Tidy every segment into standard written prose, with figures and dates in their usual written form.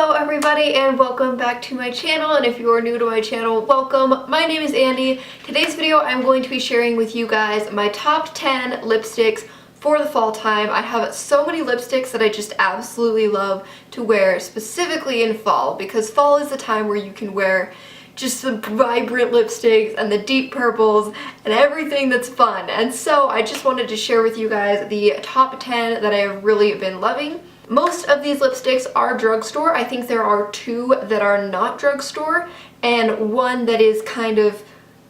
Hello everybody and welcome back to my channel, and if you are new to my channel, welcome. My name is Andy. Today's video I'm going to be sharing with you guys my top 10 lipsticks for the fall time. I have so many lipsticks that I just absolutely love to wear, specifically in fall, because fall is the time where you can wear just the vibrant lipsticks and the deep purples and everything that's fun. And so I just wanted to share with you guys the top 10 that I have really been loving. Most of these lipsticks are drugstore. I think there are two that are not drugstore and one that is kind of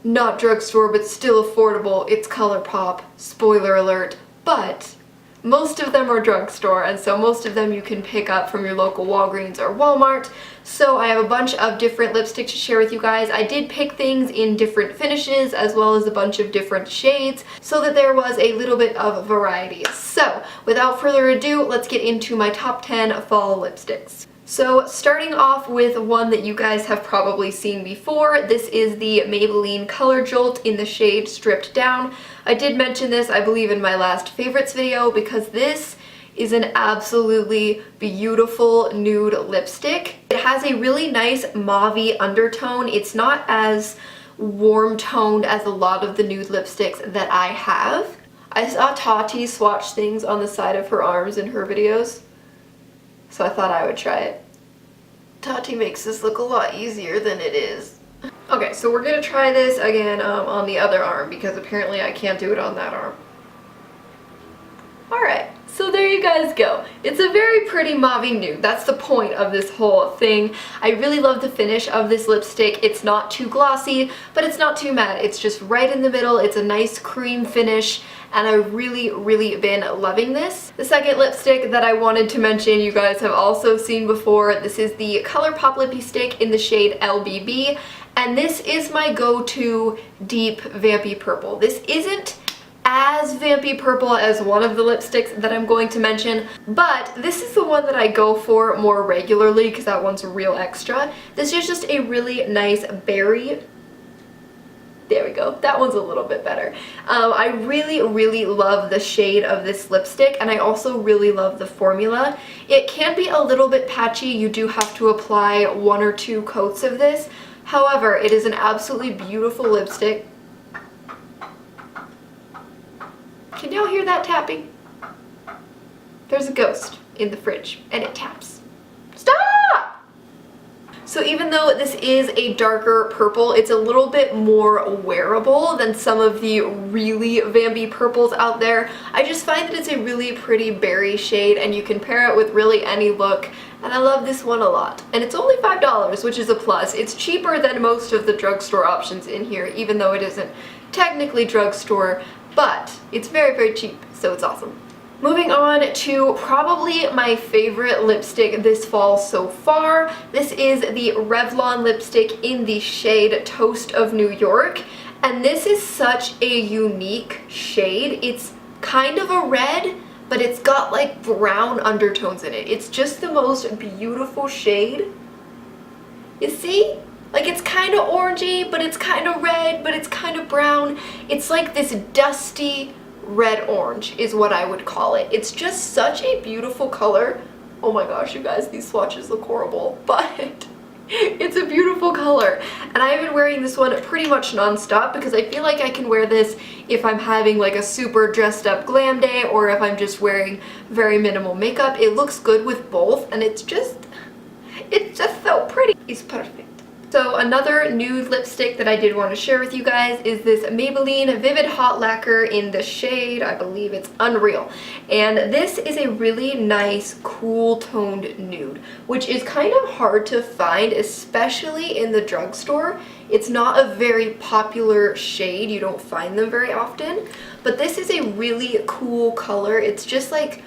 not drugstore but still affordable. It's ColourPop, spoiler alert, but most of them are drugstore, and so most of them you can pick up from your local Walgreens or Walmart. So I have a bunch of different lipsticks to share with you guys. I did pick things in different finishes as well as a bunch of different shades so that there was a little bit of variety. So without further ado, let's get into my top 10 fall lipsticks. So starting off with one that you guys have probably seen before, this is the Maybelline Color Jolt in the shade Stripped Down. I did mention this, I believe, in my last favorites video because this is an absolutely beautiful nude lipstick. It has a really nice mauve-y undertone. It's not as warm toned as a lot of the nude lipsticks that I have. I saw Tati swatch things on the side of her arms in her videos, so I thought I would try it. Tati makes this look a lot easier than it is. Okay, so we're gonna try this again on the other arm because apparently I can't do it on that arm. Alright, so there you guys go. It's a very pretty mauve nude. That's the point of this whole thing. I really love the finish of this lipstick. It's not too glossy, but it's not too matte. It's just right in the middle. It's a nice cream finish, and I've really been loving this. The second lipstick that I wanted to mention, you guys have also seen before. This is the ColourPop Lippie stick in the shade LBB, and this is my go-to deep vampy purple. This isn't as vampy purple as one of the lipsticks that I'm going to mention, but this is the one that I go for more regularly because that one's a real extra. This is just a really nice berry. There we go. That one's a little bit better. I really love the shade of this lipstick, and I also really love the formula. It can be a little bit patchy. You do have to apply one or two coats of this. However, it is an absolutely beautiful lipstick. Can y'all hear that tapping? There's a ghost in the fridge and it taps. Stop! So even though this is a darker purple, it's a little bit more wearable than some of the really vampy purples out there. I just find that it's a really pretty berry shade and you can pair it with really any look, and I love this one a lot. And it's only $5, which is a plus. It's cheaper than most of the drugstore options in here, even though it isn't technically drugstore, but it's very cheap, so it's awesome. Moving on to probably my favorite lipstick this fall so far. This is the Revlon lipstick in the shade Toast of New York, and this is such a unique shade. It's kind of a red, but it's got like brown undertones in it. It's just the most beautiful shade. You see? Like, it's kind of orangey, but it's kind of red, but it's kind of brown. It's like this dusty red orange is what I would call it. It's just such a beautiful color. Oh my gosh, you guys, these swatches look horrible, but it's a beautiful color. And I've been wearing this one pretty much non-stop because I feel like I can wear this if I'm having like a super dressed up glam day or if I'm just wearing very minimal makeup. It looks good with both, and it's just so pretty. It's perfect. So another nude lipstick that I did want to share with you guys is this Maybelline Vivid Hot Lacquer in the shade, I believe it's Unreal. And this is a really nice, cool toned nude, which is kind of hard to find, especially in the drugstore. It's not a very popular shade. You don't find them very often. But this is a really cool color. It's just like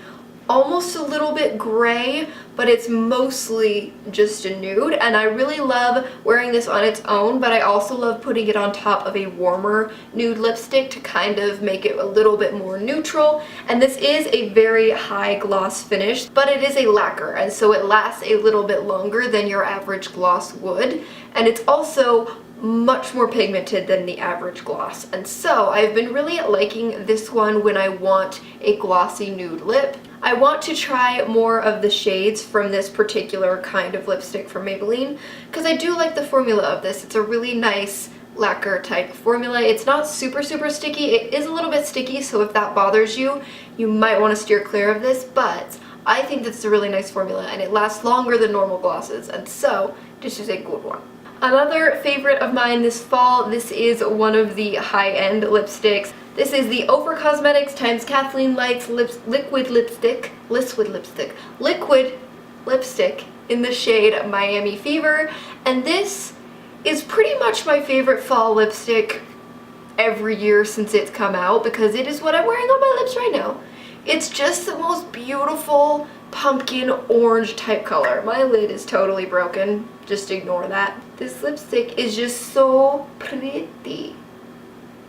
almost a little bit gray, but it's mostly just a nude, and I really love wearing this on its own, but I also love putting it on top of a warmer nude lipstick to kind of make it a little bit more neutral. And this is a very high gloss finish, but it is a lacquer, and so it lasts a little bit longer than your average gloss would, and it's also much more pigmented than the average gloss. And so I've been really liking this one when I want a glossy nude lip. I want to try more of the shades from this particular kind of lipstick from Maybelline because I do like the formula of this. It's a really nice lacquer type formula. It's not super sticky. It is a little bit sticky, so if that bothers you, you might want to steer clear of this, but I think this is a really nice formula and it lasts longer than normal glosses, and so this is a good one. Another favorite of mine this fall, this is one of the high-end lipsticks. This is the Ofra Cosmetics times Kathleen Lights Liquid Lipstick in the shade Miami Fever, and this is pretty much my favorite fall lipstick every year since it's come out because it is what I'm wearing on my lips right now. It's just the most beautiful pumpkin orange type color. My lid is totally broken, just ignore that. This lipstick is just so pretty.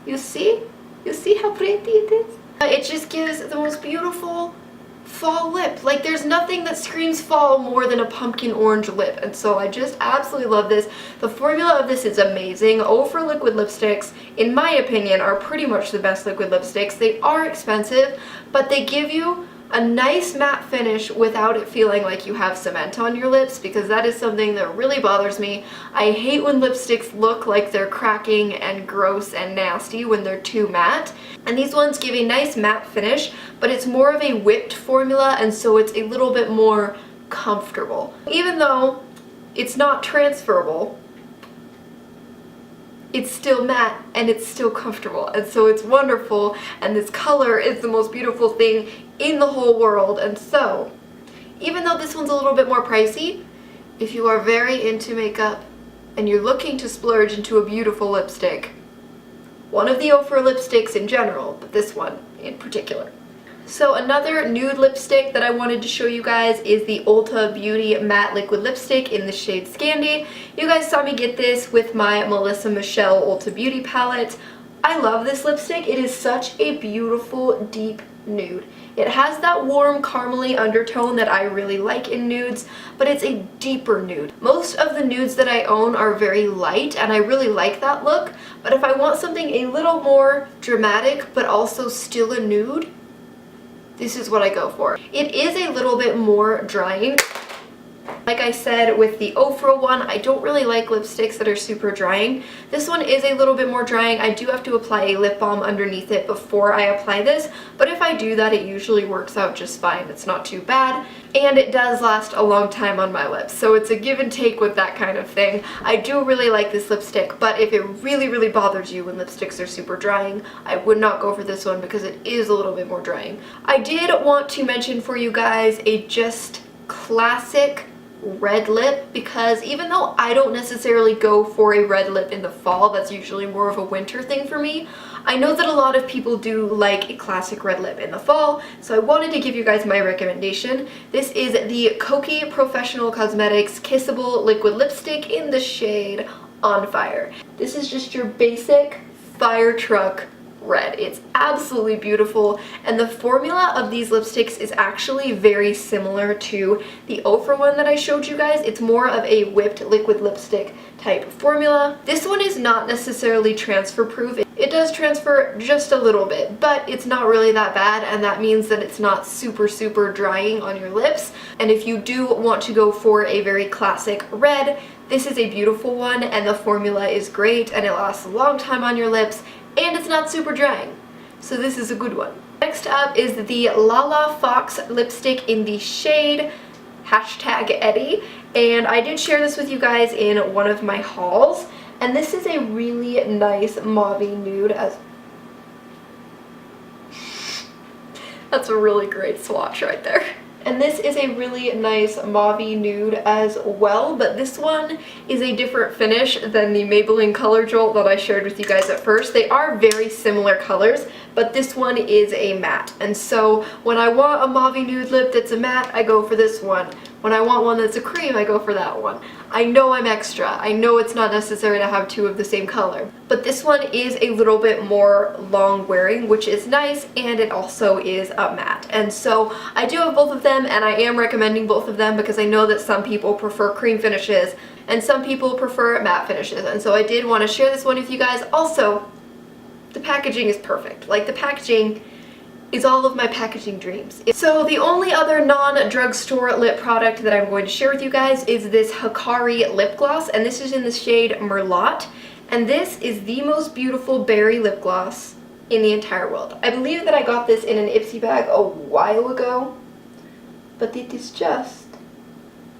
You see? You see how pretty it is? It just gives the most beautiful fall lip. Like, there's nothing that screams fall more than a pumpkin orange lip, and so I just absolutely love this. The formula of this is amazing. Ofra liquid lipsticks, in my opinion, are pretty much the best liquid lipsticks. They are expensive, but they give you a nice matte finish without it feeling like you have cement on your lips, because that is something that really bothers me. I hate when lipsticks look like they're cracking and gross and nasty when they're too matte. And these ones give a nice matte finish, but it's more of a whipped formula, and so it's a little bit more comfortable. Even though it's not transferable, it's still matte and it's still comfortable, and so it's wonderful, and this color is the most beautiful thing in the whole world. And so even though this one's a little bit more pricey, if you are very into makeup and you're looking to splurge into a beautiful lipstick, one of the Ofra lipsticks in general, but this one in particular. So another nude lipstick that I wanted to show you guys is the Ulta Beauty Matte Liquid Lipstick in the shade Scandy. You guys saw me get this with my Melissa Michelle Ulta Beauty palette. I love this lipstick. It is such a beautiful deep nude. It has that warm caramely undertone that I really like in nudes, but it's a deeper nude. Most of the nudes that I own are very light, and I really like that look, but if I want something a little more dramatic but also still a nude, this is what I go for. It is a little bit more drying. Like I said with the Ofra one, I don't really like lipsticks that are super drying. This one is a little bit more drying. I do have to apply a lip balm underneath it before I apply this, but if I do that, it usually works out just fine. It's not too bad, and it does last a long time on my lips, so it's a give and take with that kind of thing. I do really like this lipstick, but if it really bothers you when lipsticks are super drying, I would not go for this one because it is a little bit more drying. I did want to mention for you guys a just classic red lip, because even though I don't necessarily go for a red lip in the fall, that's usually more of a winter thing for me, I know that a lot of people do like a classic red lip in the fall, so I wanted to give you guys my recommendation. This is the Kokie Professional Cosmetics Kissable Liquid Lipstick in the shade On Fire. This is just your basic fire truck red. It's absolutely beautiful, and the formula of these lipsticks is actually very similar to the Ofra one that I showed you guys. It's more of a whipped liquid lipstick type formula. This one is not necessarily transfer proof. It does transfer just a little bit, but it's not really that bad, and that means that it's not super drying on your lips. And if you do want to go for a very classic red, this is a beautiful one, and the formula is great, and it lasts a long time on your lips, and it's not super drying, so this is a good one. Next up is the Lala Fox lipstick in the shade #Eddie, and I did share this with you guys in one of my hauls, and this is a really nice mauve-y nude. That's a really great swatch right there. And this is a really nice mauve-y nude as well, but this one is a different finish than the Maybelline Color Jolt that I shared with you guys at first. They are very similar colors, but this one is a matte. And so when I want a mauve-y nude lip that's a matte, I go for this one. When I want one that's a cream, I go for that one. I know I'm extra. I know it's not necessary to have two of the same color, but this one is a little bit more long wearing, which is nice, and it also is a matte. And so I do have both of them, and I am recommending both of them because I know that some people prefer cream finishes and some people prefer matte finishes, and so I did want to share this one with you guys. Also, the packaging is perfect. Like, the packaging is all of my packaging dreams. So the only other non-drugstore lip product that I'm going to share with you guys is this Hikari lip gloss, and this is in the shade Merlot, and this is the most beautiful berry lip gloss in the entire world. I believe that I got this in an Ipsy bag a while ago, but it is just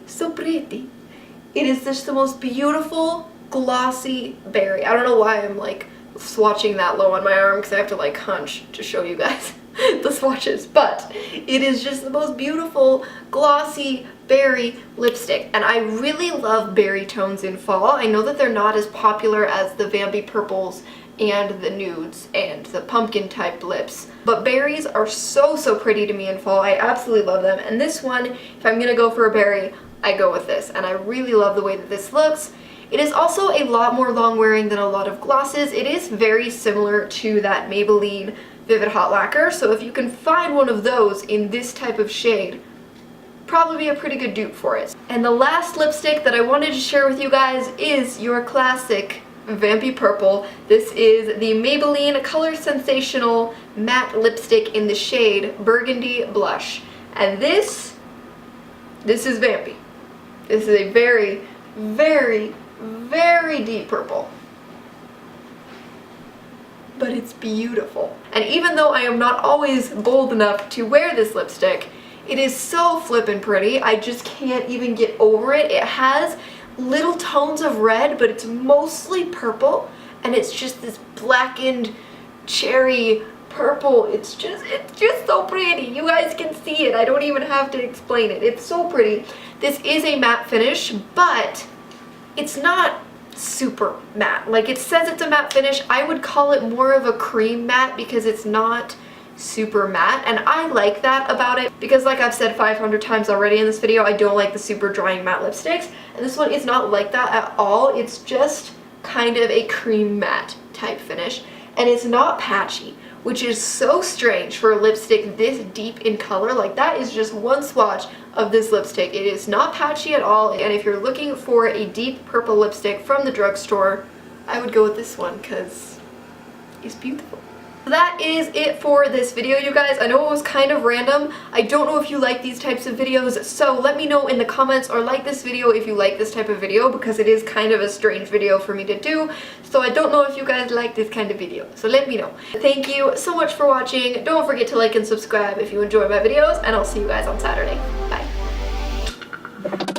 so pretty. It is just the most beautiful, glossy berry. I don't know why I'm like swatching that low on my arm because I have to like hunch to show you guys the swatches, but it is just the most beautiful, glossy berry lipstick, and I really love berry tones in fall. I know that they're not as popular as the Vampy Purples and the nudes and the pumpkin type lips, but berries are so pretty to me in fall. I absolutely love them, and this one, if I'm gonna go for a berry, I go with this, and I really love the way that this looks. It is also a lot more long wearing than a lot of glosses. It is very similar to that Maybelline Vivid Hot Lacquer, so if you can find one of those in this type of shade, probably be a pretty good dupe for it. And the last lipstick that I wanted to share with you guys is your classic Vampy Purple. This is the Maybelline Color Sensational Matte Lipstick in the shade Burgundy Blush. And this is Vampy. This is a very deep purple. But it's beautiful. And even though I am not always bold enough to wear this lipstick, it is so flippin' pretty. I just can't even get over it. It has little tones of red, but it's mostly purple, and it's just this blackened cherry purple. It's just so pretty. You guys can see it. I don't even have to explain it. It's so pretty. This is a matte finish, but it's not super matte. Like, it says it's a matte finish. I would call it more of a cream matte because it's not super matte, and I like that about it because, like I've said 500 times already in this video, I don't like the super drying matte lipsticks, and this one is not like that at all. It's just kind of a cream matte type finish, and it's not patchy, which is so strange for a lipstick this deep in color. Like, that is just one swatch of this lipstick. It is not patchy at all, and if you're looking for a deep purple lipstick from the drugstore, I would go with this one because it's beautiful. That is it for this video, you guys. I know it was kind of random. I don't know if you like these types of videos, so let me know in the comments, or like this video if you like this type of video, because it is kind of a strange video for me to do. So I don't know if you guys like this kind of video, so let me know. Thank you so much for watching. Don't forget to like and subscribe if you enjoy my videos, and I'll see you guys on Saturday. Bye.